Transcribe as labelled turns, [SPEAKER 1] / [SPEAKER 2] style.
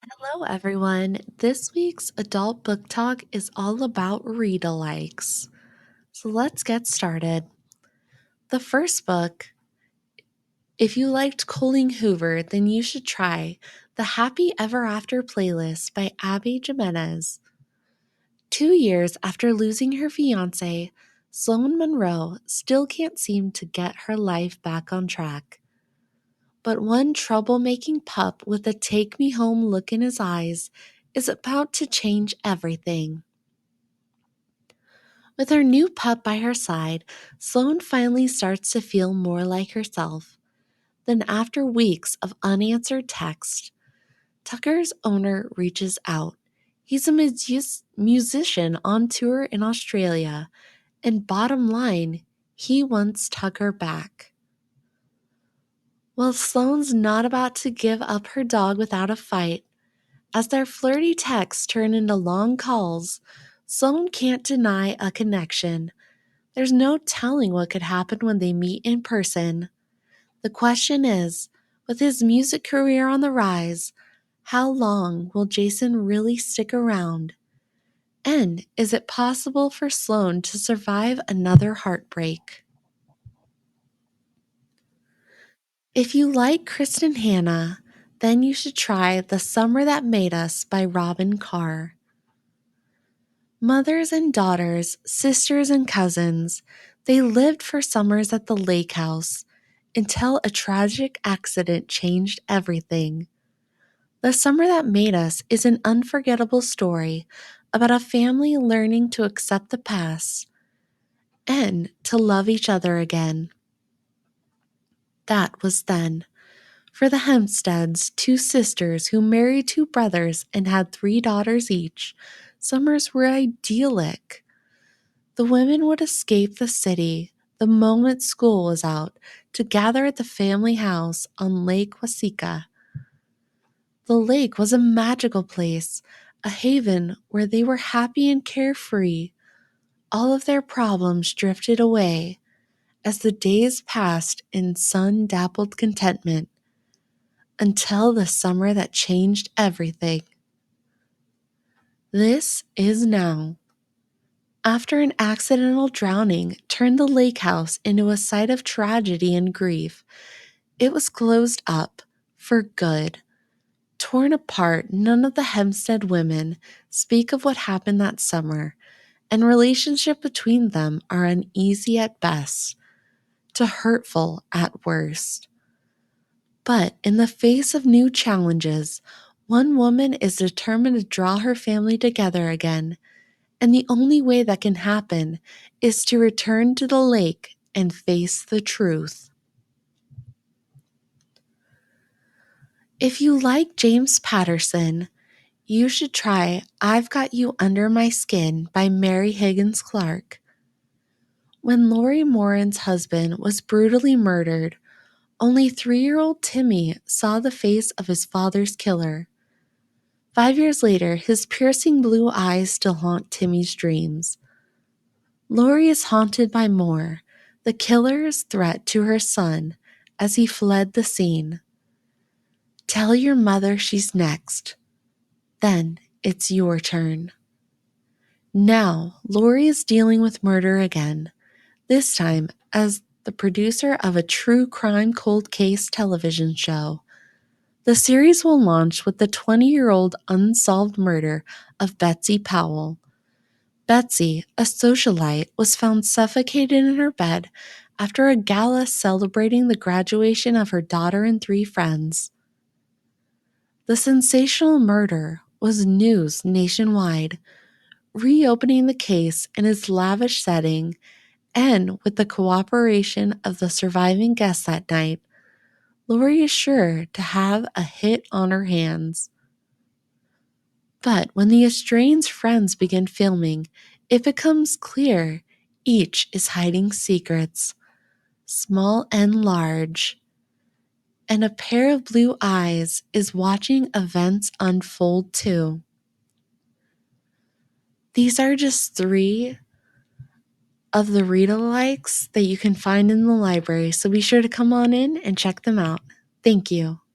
[SPEAKER 1] Hello, everyone. This week's adult book talk is all about read alikes. So let's get started. The first book, if you liked Colleen Hoover, then you should try the Happy Ever After playlist by Abby Jimenez. 2 years after losing her fiance, Sloane Monroe still can't seem to get her life back on track. But one troublemaking pup with a take me home look in his eyes is about to change everything. With her new pup by her side, Sloane finally starts to feel more like herself. Then, after weeks of unanswered texts, Tucker's owner reaches out. He's a musician on tour in Australia, and bottom line, he wants Tucker back. Well, Sloane's not about to give up her dog without a fight. As their flirty texts turn into long calls, Sloane can't deny a connection. There's no telling what could happen when they meet in person. The question is, with his music career on the rise, how long will Jason really stick around? And is it possible for Sloane to survive another heartbreak? If you like Kristen Hannah, then you should try The Summer That Made Us by Robin Carr. Mothers and daughters, sisters and cousins, they lived for summers at the lake house until a tragic accident changed everything. The Summer That Made Us is an unforgettable story about a family learning to accept the past and to love each other again. That was then. For the Hempsteads, two sisters who married two brothers and had 3 daughters each, summers were idyllic. The women would escape the city the moment school was out to gather at the family house on Lake Wasika. The lake was a magical place, a haven where they were happy and carefree. All of their problems drifted away as the days passed in sun-dappled contentment until the summer that changed everything. This is now. After an accidental drowning turned the lake house into a site of tragedy and grief, it was closed up for good. Torn apart, none of the Hempstead women speak of what happened that summer, and relationship between them are uneasy at best, to hurtful at worst. But in the face of new challenges, one woman is determined to draw her family together again, and the only way that can happen is to return to the lake and face the truth. If you like James Patterson, you should try I've Got You Under My Skin by Mary Higgins Clark. When Lori Morin's husband was brutally murdered, only 3-year-old Timmy saw the face of his father's killer. 5 years later, his piercing blue eyes still haunt Timmy's dreams. Lori is haunted by more, the killer's threat to her son as he fled the scene. Tell your mother she's next. Then it's your turn. Now, Lori is dealing with murder again, this time as the producer of a true crime cold case television show. The series will launch with the 20-year-old unsolved murder of Betsy Powell. Betsy, a socialite, was found suffocated in her bed after a gala celebrating the graduation of her daughter and 3 friends. The sensational murder was news nationwide, reopening the case in its lavish setting and with the cooperation of the surviving guests that night. Lori is sure to have a hit on her hands. But when the estranged friends begin filming, it becomes clear each is hiding secrets, small and large, and a pair of blue eyes is watching events unfold too. These are just 3 of the read-alikes that you can find in the library, so be sure to come on in and check them out. Thank you.